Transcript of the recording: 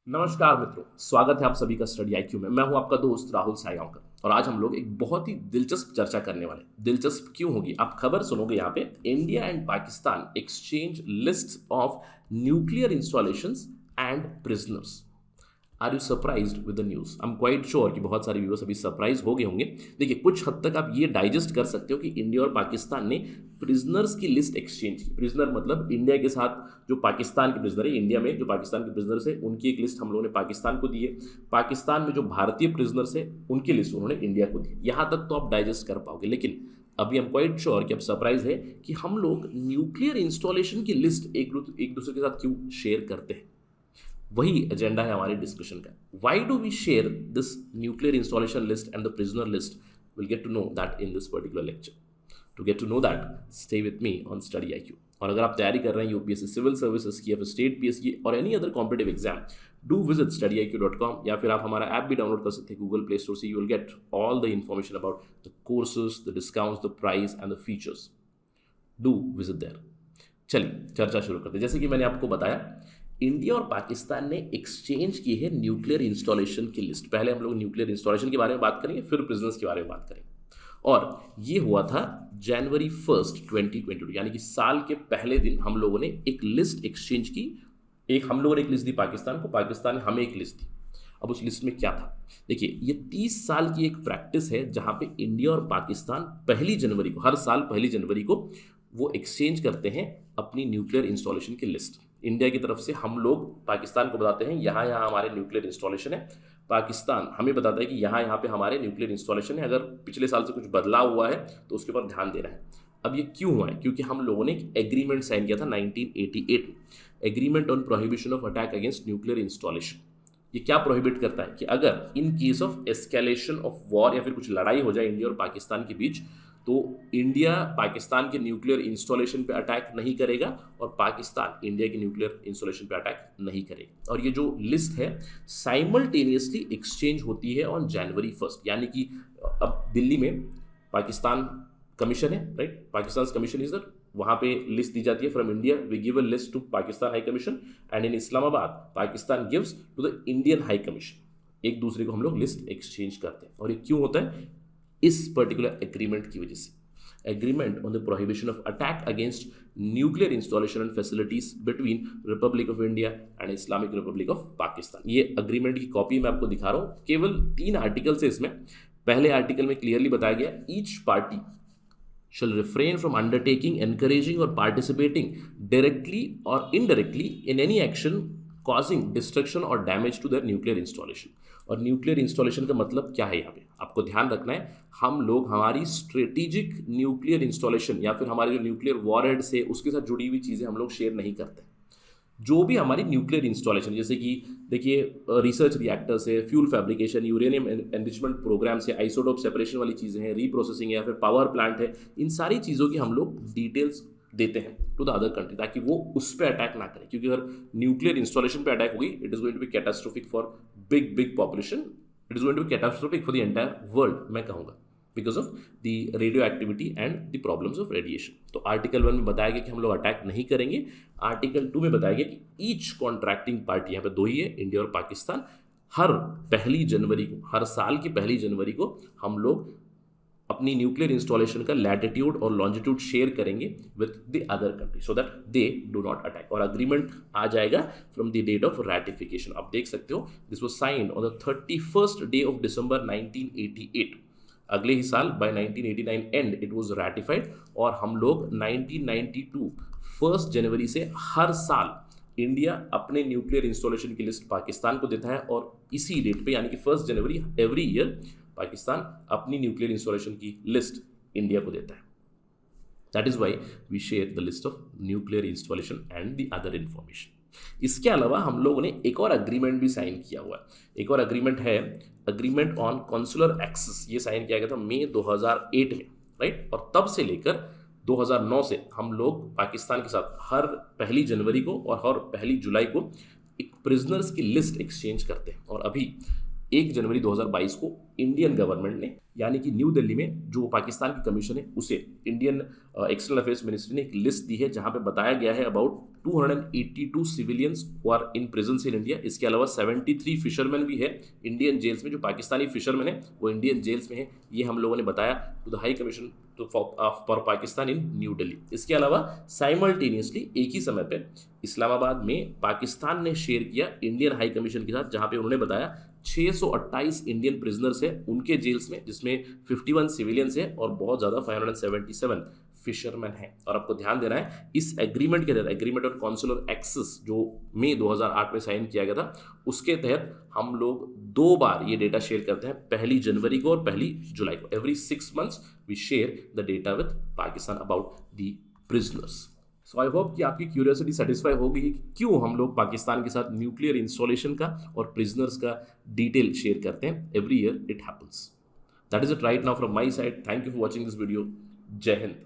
नमस्कार मित्रों, स्वागत है आप सभी का स्टडी आईक्यू में। मैं हूं आपका दोस्त राहुल सायगांवकर और आज हम लोग एक बहुत ही दिलचस्प चर्चा करने वाले हैं। दिलचस्प क्यों होगी, आप खबर सुनोगे। यहाँ पे India and Pakistan exchange list of nuclear installations and prisoners. Are you surprised with the news? I am quite sure कि बहुत सारे व्यूअर्स अभी सरप्राइज हो गए होंगे। देखिए, कुछ हद तक आप ये डाइजेस्ट कर सकते हो कि इंडिया और पाकिस्तान ने प्रिजनर्स की लिस्ट एक्सचेंज की। प्रिजनर मतलब इंडिया के साथ जो पाकिस्तान के प्रिजनर है, इंडिया में जो पाकिस्तान के प्रिजनर्स है उनकी एक लिस्ट हम लोगों ने पाकिस्तान को दी है। पाकिस्तान में जो भारतीय प्रिजनर्स है उनकी लिस्ट उन्होंने इंडिया को दी। यहाँ तक तो आप डाइजेस्ट कर पाओगे, लेकिन अभी हम क्वाइट श्योर कि अब सरप्राइज है कि हम लोग न्यूक्लियर इंस्टॉलेशन की लिस्ट एक दूसरे के साथ क्यों शेयर करते हैं। वही एजेंडा है हमारे डिस्कशन का। Why do we share this nuclear installation list and the prisoner list? Will get to know that in this particular lecture. To get to know that, stay with me on study IQ. और अगर आप तैयारी कर रहे हैं UPSC civil services की या फिर स्टेट पीएस की और any other competitive exam, do visit studyIQ.com या फिर आप हमारा ऐप भी डाउनलोड कर सकते हैं गूगल प्ले स्टोर से। You will get all the information about the courses, the discounts, the price and the features. Do visit there. चलिए चर्चा शुरू करते हैं। जैसे कि मैंने आपको बताया, इंडिया और पाकिस्तान ने एक्सचेंज की है न्यूक्लियर इंस्टॉलेशन की लिस्ट। पहले हम लोग न्यूक्लियर इंस्टॉलेशन के बारे में बात करेंगे, फिर प्रिजनर्स के बारे में बात करेंगे। और ये हुआ था जनवरी 1 2022, यानी कि साल के पहले दिन हम लोगों ने एक लिस्ट एक्सचेंज की। हम लोगों ने एक लिस्ट दी पाकिस्तान को, पाकिस्तान ने हमें एक लिस्ट दी। अब उस लिस्ट में क्या था? देखिए, ये 30 साल की एक प्रैक्टिस है जहां पे इंडिया और पाकिस्तान पहली जनवरी को, हर साल पहली जनवरी को वो एक्सचेंज करते हैं अपनी न्यूक्लियर इंस्टॉलेशन की लिस्ट। इंडिया की तरफ से हम लोग पाकिस्तान को बताते हैं यहाँ यहाँ हमारे न्यूक्लियर इंस्टॉलेशन है। पाकिस्तान हमें बताता है कि यहाँ यहाँ पे हमारे न्यूक्लियर इंस्टॉलेशन है। अगर पिछले साल से कुछ बदलाव हुआ है तो उसके ऊपर ध्यान देना है। अब ये क्यों हुआ है? क्योंकि हम लोगों ने एक एग्रीमेंट साइन किया था 1988 में, agreement on prohibition of attack against nuclear installation. ये क्या प्रोहिबिट करता है कि अगर in case of escalation of war या फिर कुछ लड़ाई हो जाए इंडिया और पाकिस्तान के बीच, तो इंडिया पाकिस्तान के न्यूक्लियर इंस्टॉलेशन पे अटैक नहीं करेगा और पाकिस्तान इंडिया के न्यूक्लियर इंस्टॉलेशन पे अटैक नहीं करेगा। और ये जो लिस्ट है साइमल्टेनियसली एक्सचेंज होती है ऑन जनवरी 1, यानी कि अब दिल्ली में पाकिस्तान कमीशन है, right? Pakistan commission is there, वहाँ पे लिस्ट दी जाती है from India. We give a list to Pakistan high commission and in Islamabad Pakistan gives to the Indian high commission. एक दूसरे को हम लोग लिस्ट एक्सचेंज करते हैं। और ये क्यों होता है? इस पर्टिकुलर एग्रीमेंट की वजह से। Agreement on the prohibition of attack against nuclear installation and facilities between Republic of India and Islamic Republic of Pakistan. ये अग्रीमेंट की कॉपी मैं आपको दिखा रहा हूँ। केवल 3 आर्टिकल्स है इसमें। पहले आर्टिकल में क्लियरली बताया गया, each party shall refrain from undertaking, encouraging or participating directly or indirectly in any action causing destruction or damage to their nuclear installation। और न्यूक्लियर इंस्टॉलेशन का मतलब क्या है? यहाँ पे आपको ध्यान रखना है, हम लोग हमारी स्ट्रेटेजिक न्यूक्लियर इंस्टॉलेशन या फिर हमारे जो न्यूक्लियर वॉरहेड से उसके साथ जुड़ी हुई चीज़ें हम लोग शेयर नहीं करते। जो भी हमारी न्यूक्लियर इंस्टॉलेशन, जैसे कि देखिए रिसर्च रिएक्टर्स है, fuel fabrication, uranium enrichment programs है, आइसोटोप सेपरेशन वाली चीज़ें हैं, रीप्रोसेसिंग है या फिर पावर प्लांट है, इन सारी चीज़ों की हम लोग डिटेल्स देते हैं टू द अदर कंट्री ताकि वो उस पर अटैक ना करें। क्योंकि अगर न्यूक्लियर इंस्टॉलेशन पे अटैक होगी, it is going to be catastrophic for big population, it is going to be catastrophic for the entire world, मैं कहूँगा, because of the radioactivity and the problems of radiation. तो article 1 में बताया गया कि हम लोग अटैक नहीं करेंगे। आर्टिकल 2 में बताया गया कि ईच कॉन्ट्रैक्टिंग पार्टी, यहाँ पे 2 ही है, इंडिया और पाकिस्तान, हर पहली जनवरी को, हर साल की पहली जनवरी को हम लोग अपनी न्यूक्लियर इंस्टॉलेशन का लैटिट्यूड और लॉन्जिट्यूड शेयर करेंगे with the other country so that they do not attack. और अग्रीमेंट आ जाएगा from the date of ratification. आप देख सकते हो, this was signed on the 31st day of December 1988। अगले ही साल by 1989 and it was ratified. और हम लोग 1992 1 जनवरी से हर साल इंडिया अपने न्यूक्लियर इंस्टॉलेशन की लिस्ट पाकिस्तान को देता है और इसी डेट पे यानी कि 1 जनवरी एवरी ईयर पाकिस्तान अपनी न्यूक्लियर इंस्टॉलेशन की लिस्ट इंडिया को देता है। That is why we share the list of nuclear installation and the other information. इसके अलावा हम लोगों ने एक और अग्रीमेंट भी साइन किया हुआ है। एक और अग्रीमेंट है अग्रीमेंट ऑन कॉन्सुलर एक्सेस। ये साइन किया गया था मई 2008 में, राइट? और तब से लेकर 2009 से हम लोग पाकिस्तान के साथ हर पहली जनवरी को और हर पहली जुलाई को एक प्रिजनर्स की लिस्ट एक्सचेंज करते हैं। और अभी 1 जनवरी 2022 को इंडियन गवर्नमेंट ने, यानी कि न्यू दिल्ली में जो पाकिस्तान की कमीशन है उसे इंडियन एक्सटर्नल अफेयर्स मिनिस्ट्री ने एक लिस्ट दी है जहां पे बताया गया है about 282 civilians who are in prisons in India. इसके अलावा 73 फिशरमैन भी है इंडियन जेल्स में। जो पाकिस्तानी फिशरमैन है वो इंडियन जेल्स में है, ये हम लोगों ने बताया to the high commission for Pakistan in New Delhi. इसके अलावा साइमल्टेनियसली एक ही समय पे इस्लामाबाद में पाकिस्तान ने शेयर किया इंडियन हाई कमीशन के साथ, जहां पे उन्होंने बताया 628 इंडियन प्रिजनर्स है उनके जेल्स में, जिसमें 51 सिविलियंस है और बहुत ज़्यादा 577 फिशरमैन है। और आपको ध्यान देना है इस एग्रीमेंट के तहत, एग्रीमेंट ऑन कॉन्सुलर एक्सेस जो मई 2008 में साइन किया गया था, उसके तहत हम लोग 2 बार ये डेटा शेयर करते हैं, 1 जनवरी को और 1 जुलाई को। Every 6 months we share the data with Pakistan about the prisoners. So I hope कि आपकी क्यूरियोसिटी सेटिस्फाई होगी कि क्यों हम लोग पाकिस्तान के साथ न्यूक्लियर इंस्टॉलेशन का और प्रिजनर्स का डिटेल शेयर करते हैं। Every year it happens. That is it right now from my side. Thank you for watching this video. जय हिंद।